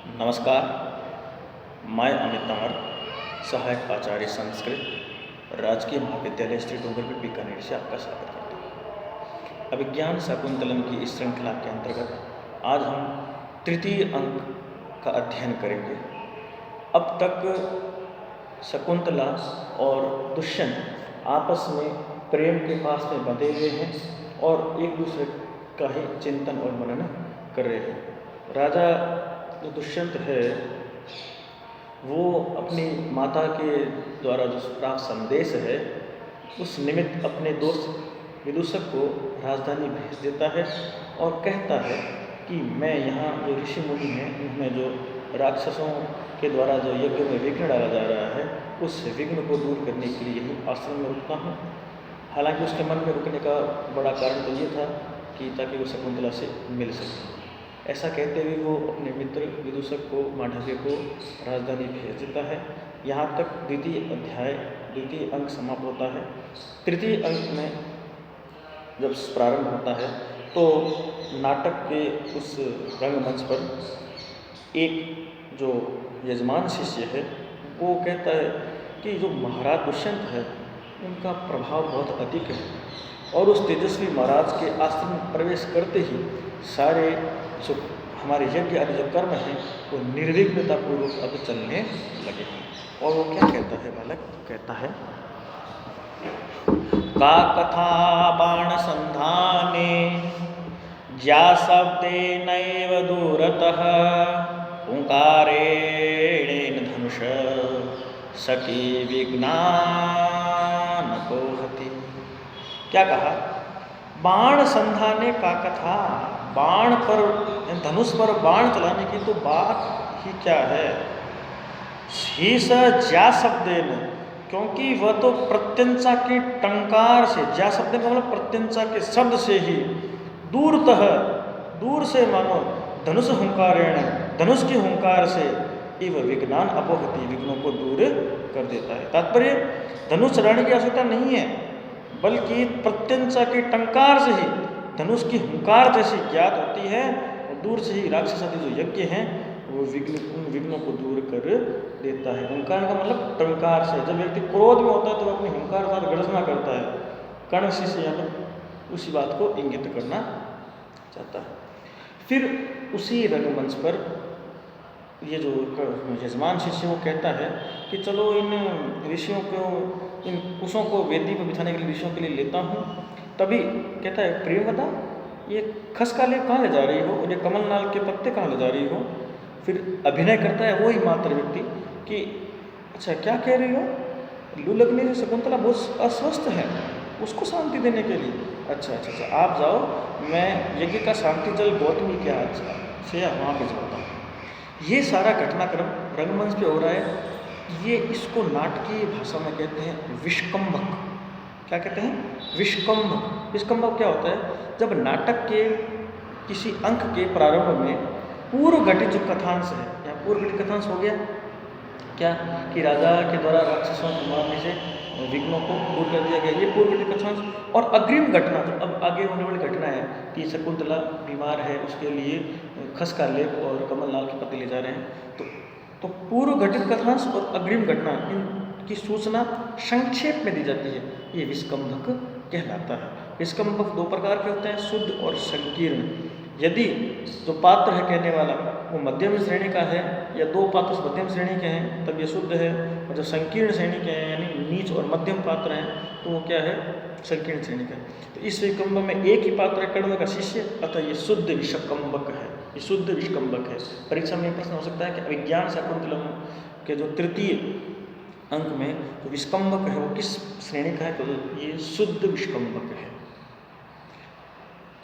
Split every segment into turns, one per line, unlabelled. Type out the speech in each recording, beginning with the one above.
नमस्कार, मैं अमित तंवर, सहायक आचार्य संस्कृत, राजकीय महाविद्यालय श्री डूंगरपुर बीकानेर से आपका स्वागत करता हूँ। अभिज्ञान शाकुंतलम की इस श्रृंखला के अंतर्गत आज हम तृतीय अंक का अध्ययन करेंगे। अब तक शकुंतला और दुष्यंत आपस में प्रेम के पास में बंधे हुए हैं और एक दूसरे का ही चिंतन और मनन कर रहे हैं। राजा जो दुष्यंत है वो अपनी माता के द्वारा जो प्राप्त संदेश है उस निमित्त अपने दोस्त विदूषक को राजधानी भेज देता है और कहता है कि मैं यहाँ जो ऋषि मुनि हैं उनमें जो राक्षसों के द्वारा जो यज्ञ में विघ्न डाला जा रहा है उस विघ्न को दूर करने के लिए यही आश्रम में रुकता हूँ। हालांकि उसके मन में रुकने का बड़ा कारण तो ये था कि ताकि वो शकुंतला से मिल सके। ऐसा कहते हुए वो अपने मित्र विदूषक को मांडव्य को राजधानी भेज देता है। यहाँ तक द्वितीय अंक समाप्त होता है। तृतीय अंक में जब प्रारंभ होता है तो नाटक के उस रंगमंच पर एक जो यजमान शिष्य है वो कहता है कि जो महाराज दुष्यंत है उनका प्रभाव बहुत अधिक है और उस तेजस्वी महाराज के आश्रम में प्रवेश करते ही सारे जो हमारे यज्ञ आदि जो कर्म हैं वो निर्विघ्नतापूर्वक अब चलने लगे। और वो क्या कहता है बालक? कहता है का कथा बाण संधाने ज्या शब्दे नैव दूरतः ओंकारेण धनुष सखी विघ्नान पोहति। क्या कहा? बाण संधाने का कथा, बाण पर धनुष पर बाण चलाने की तो बात ही क्या है। शीस ज्या शब्देन, क्योंकि वह तो प्रत्यंचा के टंकार से, ज्या शब्द का मतलब प्रत्यंचा के शब्द से ही दूरतः, दूर से मानो धनुष हुंकारेण, धनुष की हुंकार से इव विघ्नान अपोहति, विघ्नों को दूर कर देता है। तात्पर्य धनुष चलाने की आवश्यकता नहीं है बल्कि प्रत्यंचा के टंकार से ही धनुष की हुंकार जैसी ज्ञात होती है और दूर से ही राक्षस आदि जो यज्ञ हैं वो उन विघ्नों को दूर कर देता है। हुंकार का मतलब टंकार से। जब व्यक्ति क्रोध में होता है तो वह अपनी हुंकार का गर्जना करता है। कर्ण से यहाँ पर उसी बात को इंगित करना चाहता है। फिर उसी रंगमंच पर ये जो यजमान शिष्य वो कहता है कि चलो इन ऋषियों को, इन कुशों को वेदी पर बिठाने के लिए ऋषियों के लिए लेता हूँ। तभी कहता है प्रियवदा, ये खस का लेप कहाँ ले जा रही हो और ये कमलनाल के पत्ते कहाँ ले जा रही हो। फिर अभिनय करता है वो ही मात्र व्यक्ति कि अच्छा क्या कह रही हो, लू लगने से शकुंतला बहुत अस्वस्थ है, उसको शांति देने के लिए। अच्छा आप जाओ, मैं यज्ञ का शांति जल गौतमी के हाथ से वहाँ भिजवाता हूँ। ये सारा घटनाक्रम रंगमंच पे हो रहा है। ये इसको नाटकीय भाषा में कहते हैं विष्कंभक। क्या कहते हैं? विष्कंभक। विष्कंभक क्या होता है? जब नाटक के किसी अंक के प्रारंभ में पूर्व घटित जो कथांश है, या पूर्व घटित कथांश हो गया क्या कि राजा के द्वारा राक्षसों को मारने से विघ्नों को दूर कर दिया गया, ये पूर्व घटित कथांश। और अग्रिम घटना जो अब आगे होने वाली घटना है कि शकुंतला बीमार है, उसके लिए खस का लेप और कमलनाल के पत्ते ले जा रहे हैं, तो पूर्व घटित कथांश और अग्रिम घटना इनकी सूचना संक्षेप में दी जाती है। ये विष्कंभक कहलाता है। विष्कंभक दो प्रकार के होते हैं, शुद्ध और संकीर्ण। यदि जो पात्र है कहने वाला वो मध्यम श्रेणी का है या दो पात्र मध्यम श्रेणी के हैं तब ये शुद्ध है, और जो संकीर्ण श्रेणी के हैं यानी नीच और मध्यम पात्र हैं तो वो क्या है? संकीर्ण श्रेणी का। तो इस विष्कंभ में एक ही पात्र है, कर्ण का शिष्य, अतः ये शुद्ध विष्कंभक है। ये शुद्ध विष्कंभक है। परीक्षा में प्रश्न हो सकता है कि अभिज्ञान शाकुंतलम के जो तृतीय अंक में जो विष्कंभक है वो किस श्रेणी का है? तो ये शुद्ध विष्कंभक है।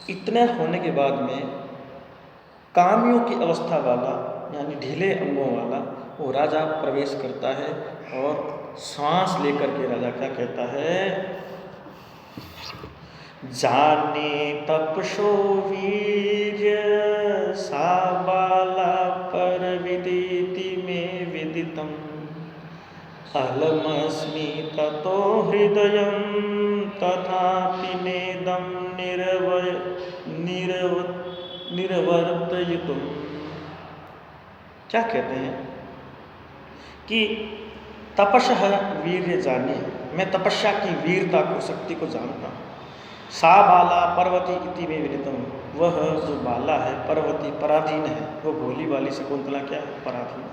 इतना होने के बाद में कामियों की अवस्था वाला यानी ढीले अंगों वाला वो राजा प्रवेश करता है और सांस लेकर के राजा क्या कहता है? जाने तपसो वीर्य साबाला पर विदिति में विदितम अलमस्मि ततो हृदयं तथापि नेदं निर्वर्तयितुम् क्या कहते हैं कि तपस्या वीर्य जाने, मैं तपस्या की वीरता को, शक्ति को जानता हूँ। सा बाला पर्वती इति में विदितम, वह जो बाला है पर्वती पराधीन है, वो भोली वाली शकुंतला क्या है, पराधीन है।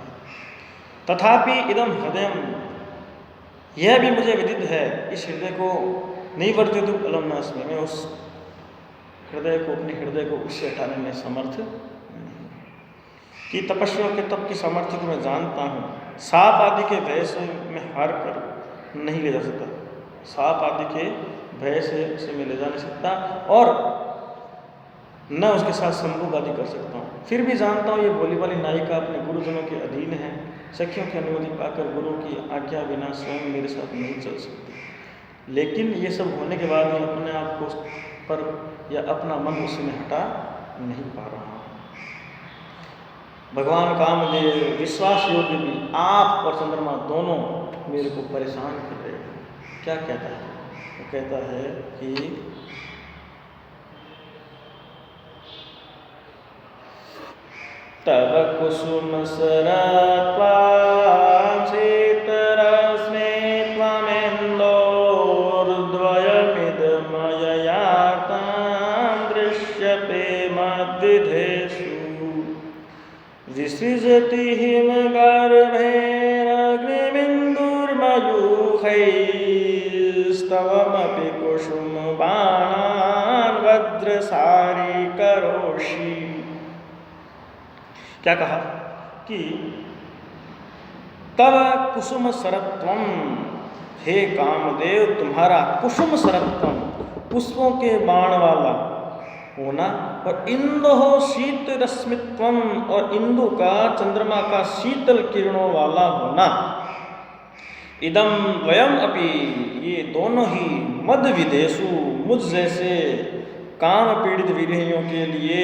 तथापि इदम हृदय, यह भी मुझे विदित है, इस हृदय को नहीं वर्तित अलम नास्मि, मैं उस हृदय को, अपने हृदय को उससे हटाने में समर्थ नहीं, कि तपस्या के तप की सामर्थ्य को मैं जानता हूँ। सांप आदि के भय से मैं हार कर नहीं ले जा सकता, सांप आदि के भय से मैं ले जा नहीं सकता, और न उसके साथ संभोग आदि कर सकता हूँ। फिर भी जानता हूँ ये भोली वाली नायिका अपने गुरुजनों के अधीन है, सखियों की अनुमति पाकर गुरु की आज्ञा बिना स्वयं मेरे साथ नहीं चल सकती। लेकिन ये सब होने के बाद मैं अपने आप को पर या अपना मन उसी में हटा नहीं पा रहा हूँ। भगवान कामदेव विश्वास योग्य भी आप और चंद्रमा दोनों मेरे को परेशान कर रहे हैं। क्या कहता है? वो कहता है कि तव कुसुम सरत्वा चेतरस्मे त्वमेन्दोर्द्वयमिदमययातां दृश्यते मद्विधेषु विसृजति हिमगर्भैरग्निमिन्दुर्मयूखैस्तवमपि कुसुमबाणान् वज्रसारी करोषि। क्या कहा कि तव कुसुम सरत्वम, हे कामदेव तुम्हारा कुसुम सरत्वम, पुष्पों के बाण वाला होना, और इंदु शीत रश्मित्वम, और इंदु का, चंद्रमा का शीतल किरणों वाला होना। इदम वयम अपि, ये दोनों ही मद विदेशु, मुझ जैसे काम पीड़ित विरहियों के लिए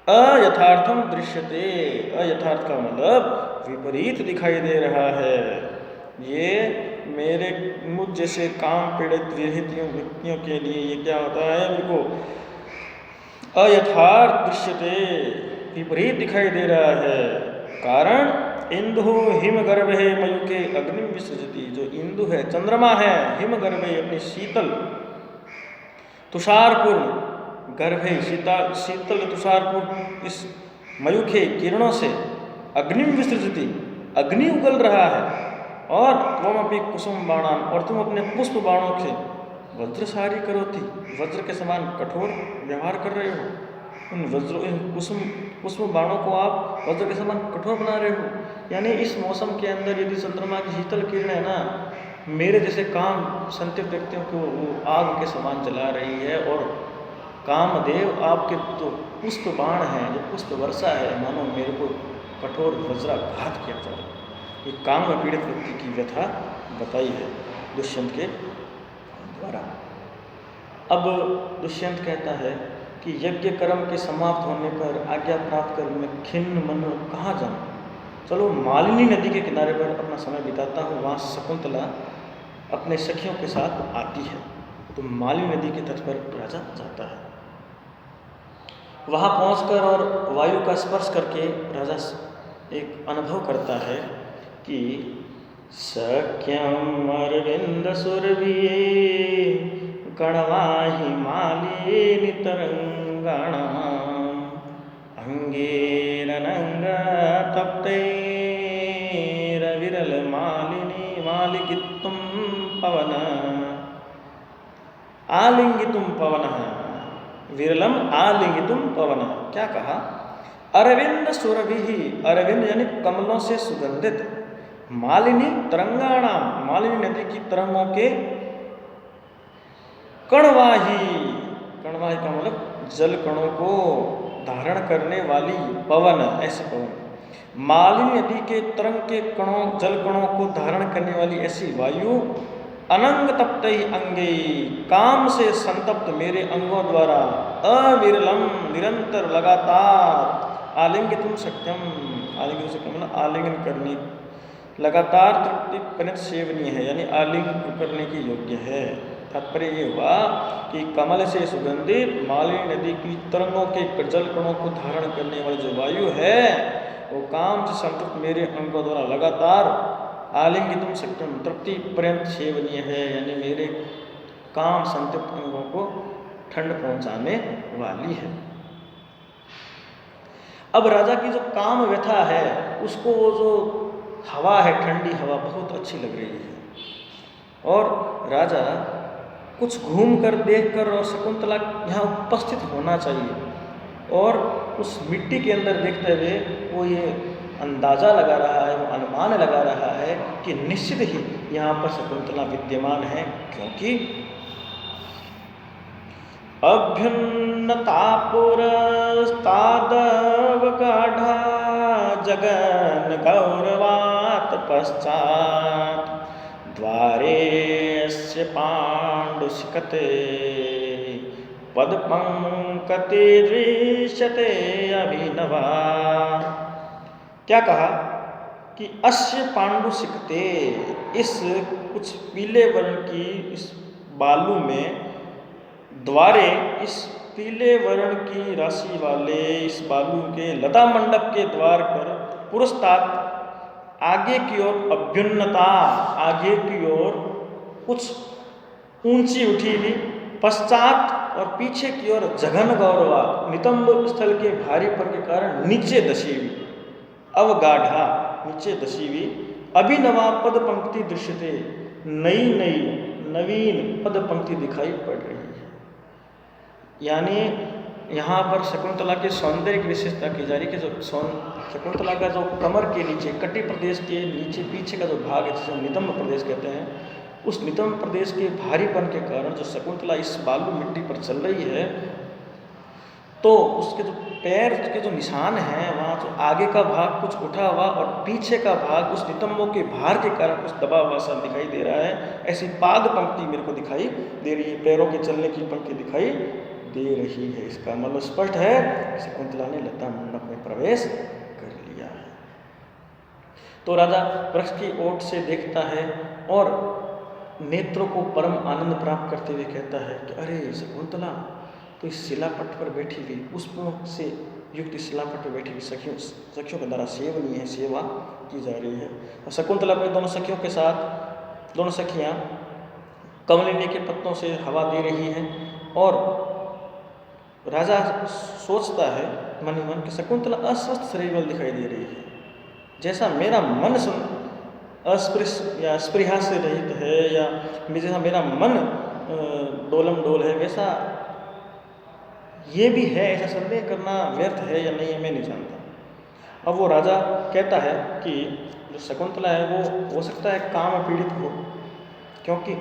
अयथार्थम दृश्यते, अयथार्थ का मतलब विपरीत दिखाई दे रहा है। ये मेरे मुझ जैसे काम पीड़ित व्यक्तियों के लिए ये क्या होता है, उनको अयथार्थ दृश्यते, विपरीत दिखाई दे रहा है। कारण इंदु हिमगर्भे मयूखे अग्निम विसृजति, जो इंदु है, चंद्रमा है, हिमगर्भे अपनी शीतल तुषारपूर्ण गर्भे, शीतल तुषारपूर्ण इस मयूखे किरणों से अग्निम विसृजति, अग्नि उगल रहा है, और त्वमपि कुसुम बाणान, और तुम अपने पुष्प बाणों से वज्रसारी करोति, वज्र के समान कठोर व्यवहार कर रहे हो। इन पुष्प बाणों को आप वज्र के समान कठोर बना रहे हो। यानी इस मौसम के अंदर यदि चंद्रमा की शीतल किरण है ना, मेरे जैसे काम संतप्त व्यक्तियों को वो आग के समान जला रही है, और कामदेव आपके तो पुष्प बाण हैं, जो पुष्प वर्षा है, मानो मेरे को कठोर वज्राघात किया जा रहा है। ये काम में पीड़ित व्यक्ति की व्यथा बताई है दुष्यंत के द्वारा। अब दुष्यंत कहता है कि यज्ञ कर्म के समाप्त होने पर आज्ञा प्राप्त कर मैं खिन्न मन कहाँ जाऊँ, चलो मालिनी नदी के किनारे पर अपना समय बिताता हूँ। वहाँ शकुंतला अपने सखियों के साथ आती है, तो मालिनी नदी के तट पर राजा जाता है। वहाँ पहुँचकर और वायु का स्पर्श करके राजा एक अनुभव करता है कि सख्यम अरविंद सुरभिये गणवाहि मालिनी तरंगाणाम अंगेरनंग तप्तैरविरल मालिनी मालिकित्तुम पवन आलिंगितुम पवन, विरलम आलिंगितुम पवन। क्या कहा? अरविंद सुरभि, अरविंद यानी कमलों से सुगंधित, मालिनी तरंगाणाम, मालिनी नदी की तरंगों के कणवाही, कणवाही का मतलब जल कणों को धारण करने वाली पवन, ऐसे पवन, मालिनी नदी के तरंग के कणों, जल कणों को धारण करने वाली ऐसी वायु, अनंग तप्तै अंगे, काम से संतप्त मेरे अंगों द्वारा, अविरलम निरंतर लगातार, आलिंगितुम सत्यम, आलिंगितुम सत्यम मतलब आलिंगन करने, लगातार तृप्ति पनित सेवनीय है, यानी आलिंगन करने की योग्य है। तात्पर्य ये हुआ कि कमल से सुगंधित मालिनी नदी की तरंगों के जल कणों को धारण करने वाली जो वायु है, वो काम से संतुष्ट मेरे अंगों द्वारा लगातार आलिंगितुम शक्यम तृप्ति पर्यंत सेवनीय है, यानी मेरे काम संतुष्ट अंगों को ठंड पहुंचाने वाली है। अब राजा की जो काम व्यथा है उसको वो जो हवा है, ठंडी हवा बहुत अच्छी लग रही है और राजा कुछ घूमकर देखकर और शकुंतला यहाँ उपस्थित होना चाहिए और उस मिट्टी के अंदर देखते हुए वो ये अंदाज़ा लगा रहा है, वो अनुमान लगा रहा है कि निश्चित ही यहाँ पर शकुंतला विद्यमान है, क्योंकि अभ्युन्नता पुरस्तादवगाढा जगन गौरवात् पश्चात् द्वारेस्य पाण्डुशिखते पदपंकति दृश्यते अभिनवा। क्या कहा कि अस्य पाण्डुशिखते, इस कुछ पीले वर्ण की इस बालू में, द्वारे इस पीले वर्ण की राशि वाले इस बालू के लता मंडप के द्वार पर पुरस्तात् आगे की ओर अभ्युन्नता, आगे की ओर कुछ ऊंची उठी हुई, पश्चात और पीछे की ओर जघन गौरवा, नितंब स्थल के भारीपन के कारण नीचे दशी हुई, अवगाढ़ा नीचे दशी हुई, अभिनवा पद पंक्ति दृश्यते, नई नई नवीन पद पंक्ति दिखाई पड़ रही है। यानी यहाँ पर शकुंतला के सौंदर्य की विशेषता की जा रही है कि जो शकुंतला का जो कमर के नीचे, कटी प्रदेश के नीचे पीछे का जो भाग है जिसे नितंब प्रदेश कहते हैं, उस नितंब प्रदेश के भारीपन के कारण जो शकुंतला इस बालू मिट्टी पर चल रही है, तो उसके जो पैर के जो निशान हैं वहाँ जो आगे का भाग कुछ उठा हुआ और पीछे का भाग उस नितंबों के भार के कारण कुछ दबा हुआ सा दिखाई दे रहा है। ऐसी पाद पंक्ति मेरे को दिखाई दे रही है, पैरों के चलने की पंक्ति दिखाई दे रही है। इसका मतलब स्पष्ट है शकुंतला ने लता मंडप में प्रवेश कर लिया है। तो राजा वृक्ष की ओट से देखता है और नेत्रों को परम आनंद प्राप्त करते हुए कहता है कि अरे शकुंतला तो इस शिलापट पर बैठी हुई, पुष्पों से युक्त शिलापट पर बैठी हुई सखियों के द्वारा सेवनीय है, सेवा की जा रही है। और शकुंतला अपने दोनों सखियों के साथ, दोनों सखियाँ कमलिनी के पत्तों से हवा दे रही हैं और राजा सोचता है मन ही मन कि शकुंतला अस्वस्थ शरीर वाली दिखाई दे रही है, जैसा मेरा मन स्पृहा से रहित है या जैसा मेरा मन डोलम डोल है, वैसा ये भी है, ऐसा संदेह करना व्यर्थ है या नहीं है मैं नहीं जानता। अब वो राजा कहता है कि जो शकुंतला है वो हो सकता है काम पीड़ित हो, क्योंकि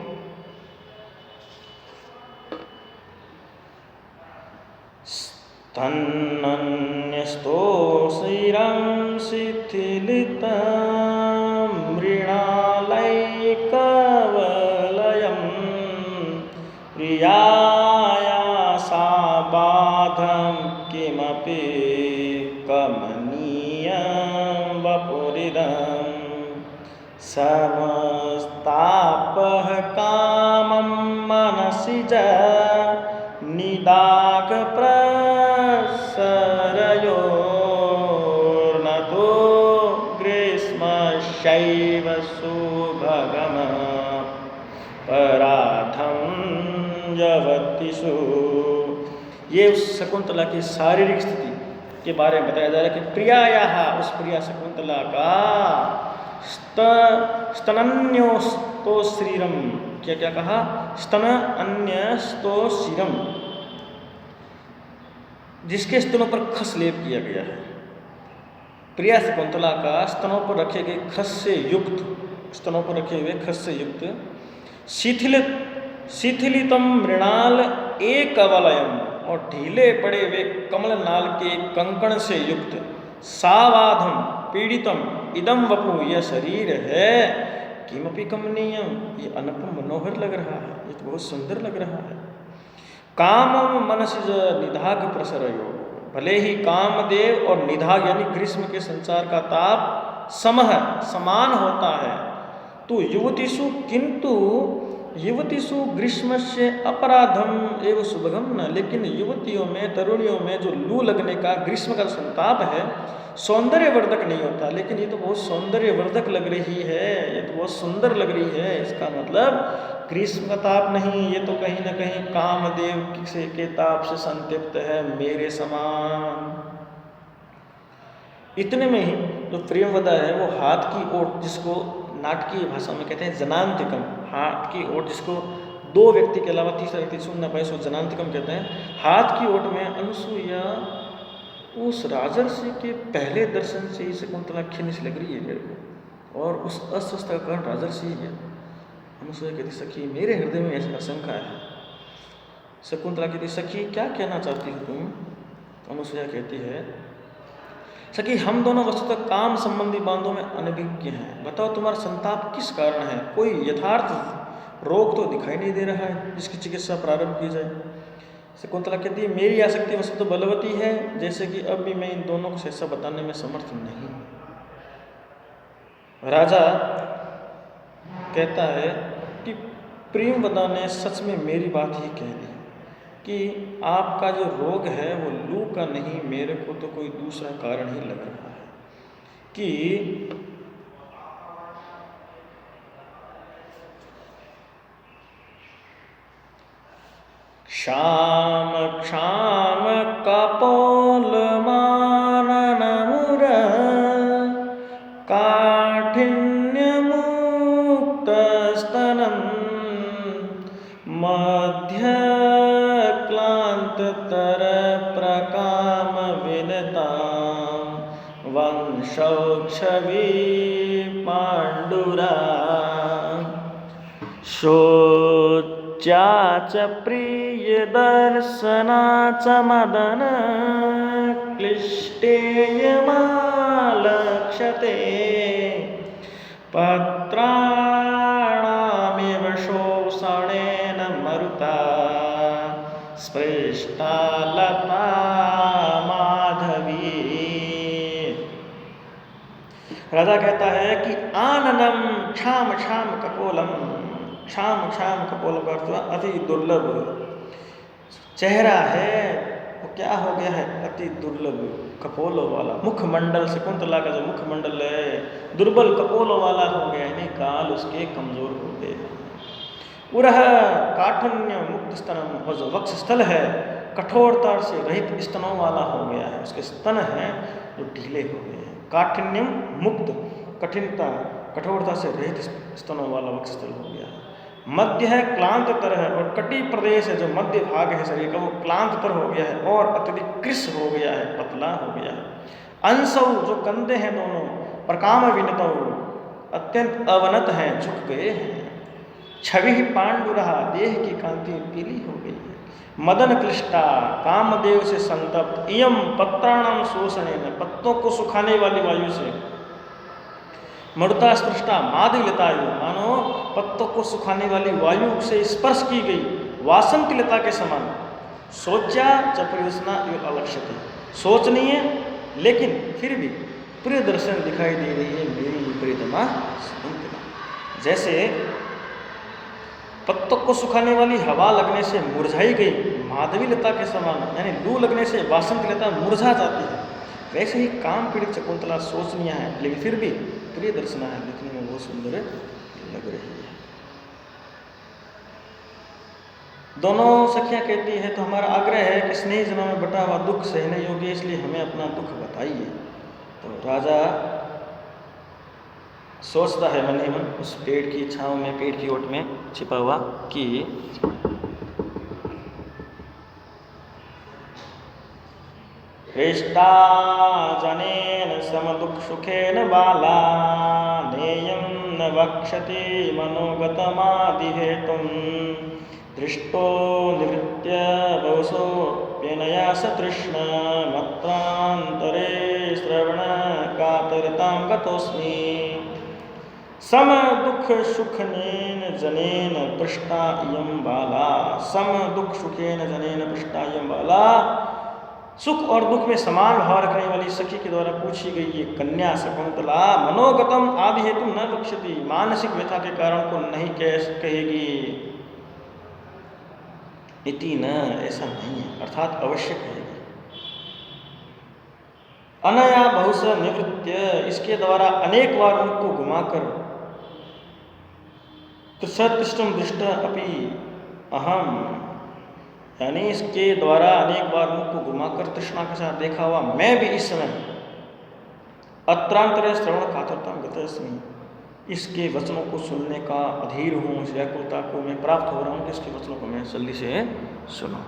स्तन्नन्यस्तो शिरं शिथिलितं मृणालैकवलयं प्रियाया सा बाधं किमपि कमनीयं वपुरिदं समस्तापः कामं मनसि च निदाग प्रसरयोर्न तो ग्रीष्मशैव सुभगम पराधं यवतिषु। ये उस शकुंतला की शारीरिक स्थिति के बारे में बताया जा रहा है कि प्रियायाः, उस प्रिया शकुंतला का स्तनन्योस्तो श्रीरम, क्या क्या कहा, स्तन अन्यस्तो शिरम, जिसके स्तनों पर खस लेप किया गया है। प्रिया शकुंतला का स्तनों पर रखे गए खस से युक्त, स्तनों पर रखे हुए खस से युक्त शिथिलितम मृणाल एकवलयम, और ढीले पड़े हुए कमल नाल के कंकण से युक्त सावाधम पीड़ितम इदम वपु, यह शरीर है किमपि कमनीयम, ये अनुपम मनोहर लग रहा है, ये तो बहुत सुंदर लग रहा है। कामम मनसिज निधाग प्रसरयो, भले ही कामदेव और निधाग यानी ग्रीष्म के संचार का ताप समान होता है, तो युवतीषु किंतु युवतीषु ग्रीष्मस्य अपराधम एवं सुभगम न, लेकिन युवतियों में, तरुणियों में जो लू लगने का, ग्रीष्म का संताप है, सौंदर्यवर्धक नहीं होता। लेकिन ये तो बहुत सौंदर्यवर्धक लग रही है, ये तो बहुत सुंदर लग रही है, इसका मतलब ग्रीष्म का ताप नहीं, ये तो कहीं ना कहीं कामदेव के ताप से संतप्त है मेरे समान। इतने में ही जो प्रियंवदा है वो हाथ की ओट, जिसको नाटकीय भाषा में कहते हैं जनांतिकम, हाथ की ओट जिसको दो व्यक्ति के अलावा तीसरा व्यक्ति सुन ना पाए, उसको जनांतिकम कहते हैं। हाथ की ओट में अनुसुईया उस राजर्षि के पहले दर्शन से ही शकुंतला खिन्न सी लग रही है मेरे को, और उस अस्वस्थ का कारण राजर्षि ही है। अनुसुईया कहती सखी मेरे हृदय में ऐसा आशंका है। शकुंतला कहती सखी क्या कहना चाहती हो तुम? तो अनुसुईया कहती है सखी हम दोनों वस्तुतः काम संबंधी बांधों में अनभिज्ञ हैं, बताओ तुम्हारा संताप किस कारण है? कोई यथार्थ रोग तो दिखाई नहीं दे रहा है जिसकी चिकित्सा प्रारंभ की जाए। शकुंतला कहती है मेरी आसक्ति वस्तु बलवती है, जैसे कि अब भी मैं इन दोनों को सहसा बताने में समर्थ नहीं। राजा कहता है कि प्रियंवदा ने सच में मेरी बात ही कह दी कि आपका जो रोग है वो लू का नहीं, मेरे को तो कोई दूसरा कारण ही लग रहा है कि क्षाम क्षाम कपोल मानन मुर काठिन्य मुक्त स्तनम मध्य क्लांत तर प्रकाम विनताम वंशौक्षवी पांडुरा शोच्याच प्रिय दर्शनाच मदन क्लिष्टेयमालक्ष्यते पत्राणामिव शोषणेन मरुता स्पृष्टा लता माधवी। राजा कहता है कि आननम क्षाम क्षाम कपोलम, क्षाम क्षाम कपोलम का अर्थ अति दुर्लभ चेहरा है, वो क्या हो गया है? अति दुर्लभ कपोलों वाला मुखमंडल, शकुंतला का जो मुखमंडल है दुर्बल कपोलों वाला हो गया, यानी काल उसके कमजोर हो गए। उरह काठिन्य मुक्त स्तनम, और जो वक्ष स्थल है कठोरता से रहित स्तनों वाला हो गया है, उसके स्तन हैं जो ढीले हो गए हैं। काठिन्यम मुक्त, कठिनता कठोरता से रहित स्तनों वाला वक्ष स्थल हो गया है। मध्य है क्लांत तर है, और कटी प्रदेश है जो मध्य भाग है शरीर का वो क्लांत तर हो गया है और अत्यधिक कृश हो गया है, पतला हो गया है। अंशौ जो कंधे हैं दोनों, प्रकाम विनतौ अत्यंत अवनत हैं, झुक गए हैं। छवि ही पांडु रहा, देह की कांति पीली हो गई है। मदन क्लिष्टा कामदेव से संतप्त, इयम पत्राणाम शोषणेन पत्तों को सुखाने वाली वायु से, मरुता स्पृष्टा माधवीलतायु मानो पत्तों को सुखाने वाली वायु से स्पर्श की गई वासंती लता के समान। सोचा च प्रियदर्शना एवं अलक्ष्यते, सोचनीय लेकिन फिर भी प्रिय दर्शन दिखाई दे रही है मेरी प्रियतमा शकुंतला। जैसे पत्तों को सुखाने वाली हवा लगने से मुरझाई गई माधवी लता के समान, यानी लू लगने से वासंती लता मुरझा जाती है, वैसे ही काम पीड़ित शकुंतला सोचनीय है लेकिन फिर भी प्रिय दर्शना है, दिखने में बहुत सुंदर लग रही है। दोनों सखियां कहती है तो हमारा आग्रह है कि स्नेह जनों में बटा हुआ दुख सहने योग्य, इसलिए हमें अपना दुख बताइए। तो राजा सोचता है मन ही मन उस पेड़ की छांव में, पेड़ की ओट में छिपा हुआ कि हृष्टा जनेन समदुख सुखेन बाला नेयं न वक्षति मनोगतमादिहेतुं दृष्टो निवृत्य बहुसोऽप्यनया सतृष्ण मत्रान्तरे श्रवण कातरतां गतोऽस्मि। सम दुख सुखनेन जनेन पृष्टा इयं बाला, सम दुख सुखेन जनेन पृष्टा इयं बाला, सुख और दुख में समान भाव रखने वाली सखी के द्वारा पूछी गई ये कन्या शकुंतला मनोगतम आदि हेतु न वक्ष्यति, मानसिक व्यथा के कारण को नहीं कहेगी। इति न, ऐसा नहीं है, अर्थात अवश्य कहेगी। अनया बहुश निवृत्य, इसके द्वारा अनेक बार मुख को घुमाकर, सतृष्टम दृष्ट अपि अहम, यानी इसके द्वारा अनेक बार मुख को घुमाकर तृष्णा के साथ देखा हुआ मैं भी इस समय अत्रांतर श्रवण कातरता गतस्मि, इसके वचनों को सुनने का अधीर हूँ, इस व्याकुलता को मैं प्राप्त हो रहा हूँ कि इसके वचनों को मैं जल्दी से सुनूं।